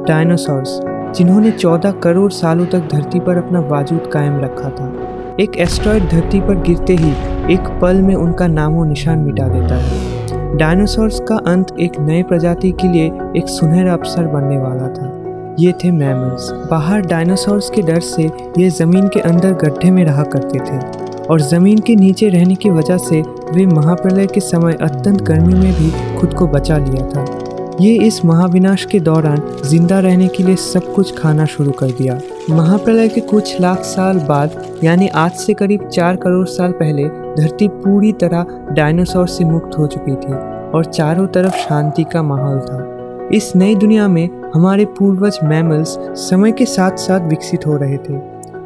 Dinosaurs, जिन्होंने 14 करोड़ सालों तक धरती पर अपना वजूद कायम रखा था। एक एस्टेरॉयड धरती पर गिरते ही एक पल में उनका नामो निशान मिटा देता है। डायनासोर्स का अंत एक नए प्रजाति के लिए एक सुनहरा अवसर बनने वाला था। ये थे मैमल्स। बाहर डायनासोर्स के डर से ये ज़मीन के अंदर गड्ढे में रहा करते थे और ज़मीन के नीचे रहने की वजह से वे महाप्रलय के समय अत्यंत गर्मी में भी खुद को बचा लिया था। ये इस महाविनाश के दौरान जिंदा रहने के लिए सब कुछ खाना शुरू कर दिया। महाप्रलय के कुछ लाख साल बाद, यानी आज से करीब 4 करोड़ साल पहले, धरती पूरी तरह डायनासोर से मुक्त हो चुकी थी और चारों तरफ शांति का माहौल था। इस नई दुनिया में हमारे पूर्वज मैमल्स समय के साथ साथ विकसित हो रहे थे।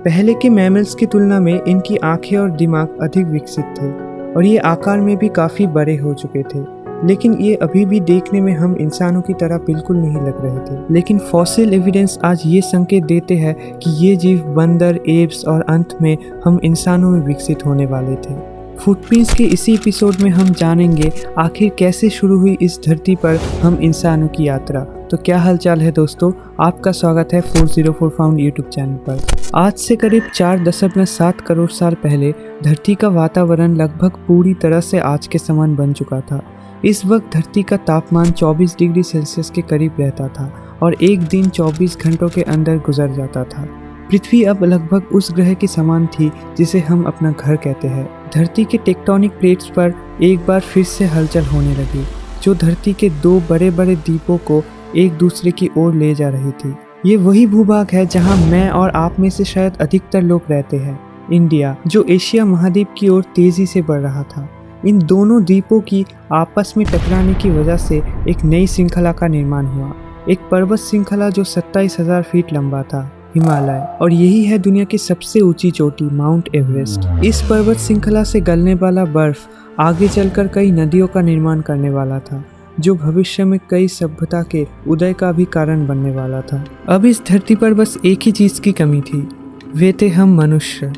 पहले के मैमल्स की तुलना में इनकी आंखें और दिमाग अधिक विकसित थे और ये आकार में भी काफ़ी बड़े हो चुके थे, लेकिन ये अभी भी देखने में हम इंसानों की तरह बिल्कुल नहीं लग रहे थे। लेकिन फॉसिल एविडेंस आज ये संकेत देते हैं कि ये जीव बंदर, एप्स और अंत में हम इंसानों में विकसित होने वाले थे। फुटप्रिंट्स के इसी एपिसोड में हम जानेंगे आखिर कैसे शुरू हुई इस धरती पर हम इंसानों की यात्रा। तो क्या हालचाल है दोस्तों, आपका स्वागत है 404 फाउंड यूट्यूब चैनल पर। आज से करीब 4.7 करोड़ साल पहले धरती का वातावरण लगभग पूरी तरह से आज के समान बन चुका था। इस वक्त धरती का तापमान 24 डिग्री सेल्सियस के करीब रहता था और एक दिन 24 घंटों के अंदर गुजर जाता था। पृथ्वी अब लगभग उस ग्रह के समान थी जिसे हम अपना घर कहते हैं। धरती के टेक्टोनिक प्लेट्स पर एक बार फिर से हलचल होने लगी, जो धरती के 2 बड़े बड़े द्वीपों को एक दूसरे की ओर ले जा रही थी। ये वही भूभाग है जहां मैं और आप में से शायद अधिकतर लोग रहते हैं, इंडिया, जो एशिया महाद्वीप की ओर तेजी से बढ़ रहा था। इन दोनों द्वीपों की आपस में टकराने की वजह से एक नई श्रृंखला का निर्माण हुआ, एक पर्वत श्रृंखला जो 27,000 फीट लंबा था, हिमालय, और यही है दुनिया की सबसे ऊंची चोटी, माउंट एवरेस्ट। इस पर्वत श्रृंखला से गलने वाला बर्फ आगे चलकर कई नदियों का निर्माण करने वाला था, जो भविष्य में कई सभ्यता के उदय का भी कारण बनने वाला था। अब इस धरती पर बस एक ही चीज़ की कमी थी, वे थे हम मनुष्य।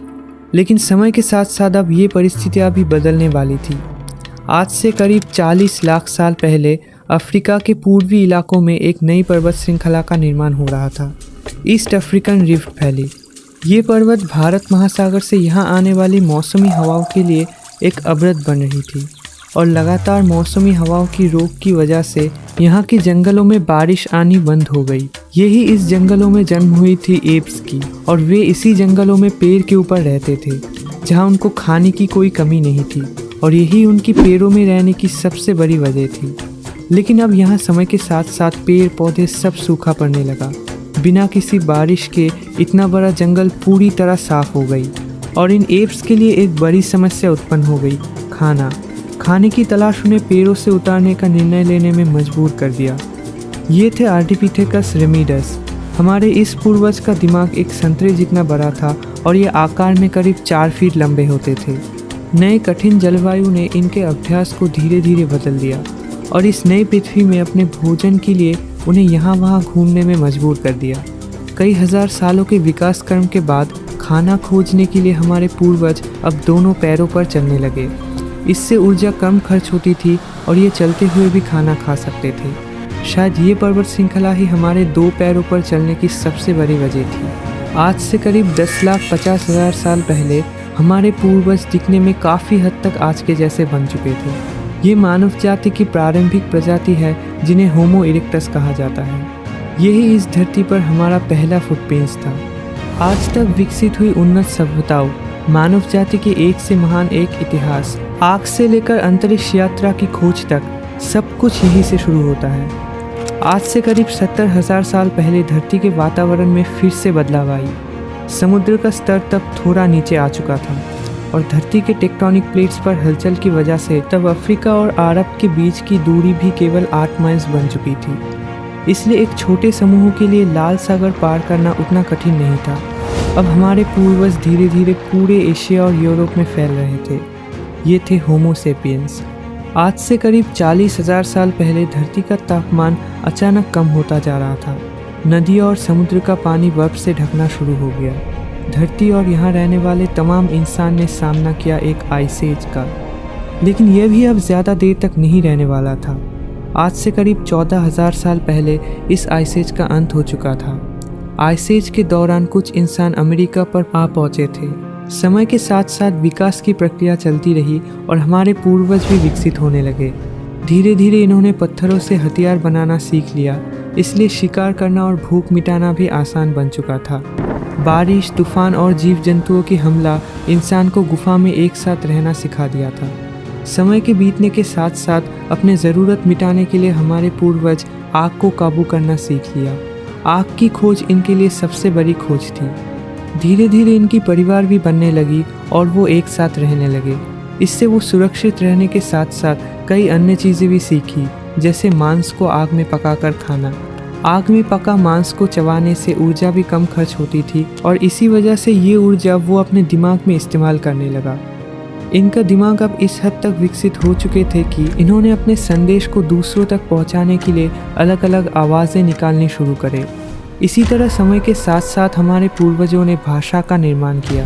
लेकिन समय के साथ साथ अब ये परिस्थितियाँ भी बदलने वाली थी। आज से करीब 40 लाख साल पहले अफ्रीका के पूर्वी इलाकों में एक नई पर्वत श्रृंखला का निर्माण हो रहा था, ईस्ट अफ्रीकन रिफ्ट वैली। ये पर्वत भारत महासागर से यहाँ आने वाली मौसमी हवाओं के लिए एक अवरोध बन रही थी और लगातार मौसमी हवाओं की रोक की वजह से यहाँ के जंगलों में बारिश आनी बंद हो गई। यही इस जंगलों में जन्म हुई थी एप्स की, और वे इसी जंगलों में पेड़ के ऊपर रहते थे जहाँ उनको खाने की कोई कमी नहीं थी और यही उनकी पेड़ों में रहने की सबसे बड़ी वजह थी। लेकिन अब यहाँ समय के साथ साथ पेड़ पौधे सब सूखा पड़ने लगा। बिना किसी बारिश के इतना बड़ा जंगल पूरी तरह साफ हो गई और इन एप्स के लिए एक बड़ी समस्या उत्पन्न हो गई, खाने की तलाश उन्हें पेड़ों से उतारने का निर्णय लेने में मजबूर कर दिया। ये थे आर्डिपिथेकस रेमिडस। हमारे इस पूर्वज का दिमाग एक संतरे जितना बड़ा था और ये आकार में करीब 4 फीट लंबे होते थे। नए कठिन जलवायु ने इनके अभ्यास को धीरे धीरे बदल दिया और इस नई पृथ्वी में अपने भोजन के लिए उन्हें यहाँ वहाँ घूमने में मजबूर कर दिया। कई हजार सालों के विकास क्रम के बाद खाना खोजने के लिए हमारे पूर्वज अब दोनों पैरों पर चलने लगे। इससे ऊर्जा कम खर्च होती थी और ये चलते हुए भी खाना खा सकते थे। शायद ये पर्वत श्रृंखला ही हमारे 2 पैरों पर चलने की सबसे बड़ी वजह थी। आज से करीब 10,50,000 साल पहले हमारे पूर्वज दिखने में काफ़ी हद तक आज के जैसे बन चुके थे। ये मानव जाति की प्रारंभिक प्रजाति है जिन्हें होमो इरेक्टस कहा जाता है। यही इस धरती पर हमारा पहला फुटप्रिंट्स था। आज तक विकसित हुई उन्नत सभ्यताओं, मानव जाति के एक से महान एक इतिहास, आग से लेकर अंतरिक्ष यात्रा की खोज तक, सब कुछ यहीं से शुरू होता है। आज से करीब 70,000 साल पहले धरती के वातावरण में फिर से बदलाव आई। समुद्र का स्तर तब थोड़ा नीचे आ चुका था और धरती के टेक्टोनिक प्लेट्स पर हलचल की वजह से तब अफ्रीका और अरब के बीच की दूरी भी केवल 8 माइल्स बन चुकी थी। इसलिए एक छोटे समूह के लिए लाल सागर पार करना उतना कठिन नहीं था। अब हमारे पूर्वज धीरे धीरे पूरे एशिया और यूरोप में फैल रहे थे। ये थे होमो सेपियंस। आज से करीब 40,000 साल पहले धरती का तापमान अचानक कम होता जा रहा था। नदियों और समुद्र का पानी बर्फ से ढकना शुरू हो गया। धरती और यहाँ रहने वाले तमाम इंसान ने सामना किया एक आइस एज का। लेकिन यह भी अब ज़्यादा देर तक नहीं रहने वाला था। आज से करीब 14,000 साल पहले इस आइस एज का अंत हो चुका था। आइस एज के दौरान कुछ इंसान अमेरिका पर आ पहुंचे थे। समय के साथ साथ विकास की प्रक्रिया चलती रही और हमारे पूर्वज भी विकसित होने लगे। धीरे धीरे इन्होंने पत्थरों से हथियार बनाना सीख लिया, इसलिए शिकार करना और भूख मिटाना भी आसान बन चुका था। बारिश, तूफान और जीव जंतुओं की हमला इंसान को गुफा में एक साथ रहना सिखा दिया था। समय के बीतने के साथ साथ अपने ज़रूरत मिटाने के लिए हमारे पूर्वज आग को काबू करना सीख लिया। आग की खोज इनके लिए सबसे बड़ी खोज थी। धीरे धीरे इनकी परिवार भी बनने लगी और वो एक साथ रहने लगे। इससे वो सुरक्षित रहने के साथ साथ कई अन्य चीज़ें भी सीखी, जैसे मांस को आग में पकाकर खाना। आग में पका मांस को चबाने से ऊर्जा भी कम खर्च होती थी और इसी वजह से ये ऊर्जा वो अपने दिमाग में इस्तेमाल करने लगा। इनका दिमाग अब इस हद तक विकसित हो चुके थे कि इन्होंने अपने संदेश को दूसरों तक पहुंचाने के लिए अलग अलग आवाज़ें निकालनी शुरू करे। इसी तरह समय के साथ साथ हमारे पूर्वजों ने भाषा का निर्माण किया,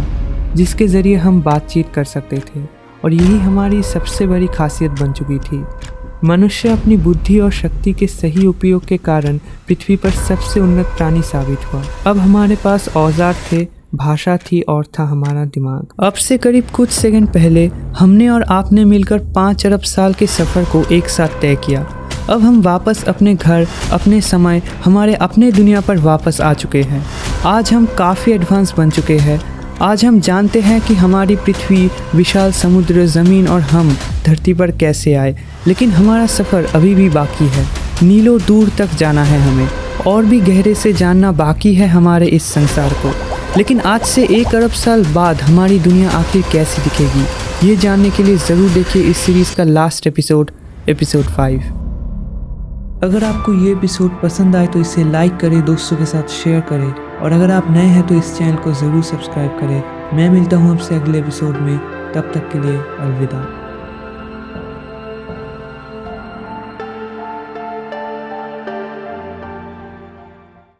जिसके ज़रिए हम बातचीत कर सकते थे और यही हमारी सबसे बड़ी खासियत बन चुकी थी। मनुष्य अपनी बुद्धि और शक्ति के सही उपयोग के कारण पृथ्वी पर सबसे उन्नत प्राणी साबित हुआ। अब हमारे पास औजार थे, भाषा थी और था हमारा दिमाग। अब से करीब कुछ सेकंड पहले हमने और आपने मिलकर 5 अरब साल के सफ़र को एक साथ तय किया। अब हम वापस अपने घर, अपने समय, हमारे अपने दुनिया पर वापस आ चुके हैं। आज हम काफ़ी एडवांस बन चुके हैं। आज हम जानते हैं कि हमारी पृथ्वी, विशाल समुद्र, ज़मीन और हम धरती पर कैसे आए, लेकिन हमारा सफ़र अभी भी बाकी है। मीलों दूर तक जाना है हमें, और भी गहरे से जानना बाकी है हमारे इस संसार को। लेकिन आज से 1 अरब साल बाद हमारी दुनिया आखिर कैसी दिखेगी, ये जानने के लिए ज़रूर देखिए इस सीरीज़ का लास्ट एपिसोड 5। अगर आपको ये एपिसोड पसंद आए तो इसे लाइक करें, दोस्तों के साथ शेयर करें, और अगर आप नए हैं तो इस चैनल को ज़रूर सब्सक्राइब करें। मैं मिलता हूँ आपसे अगले एपिसोड में, तब तक के लिए अलविदा।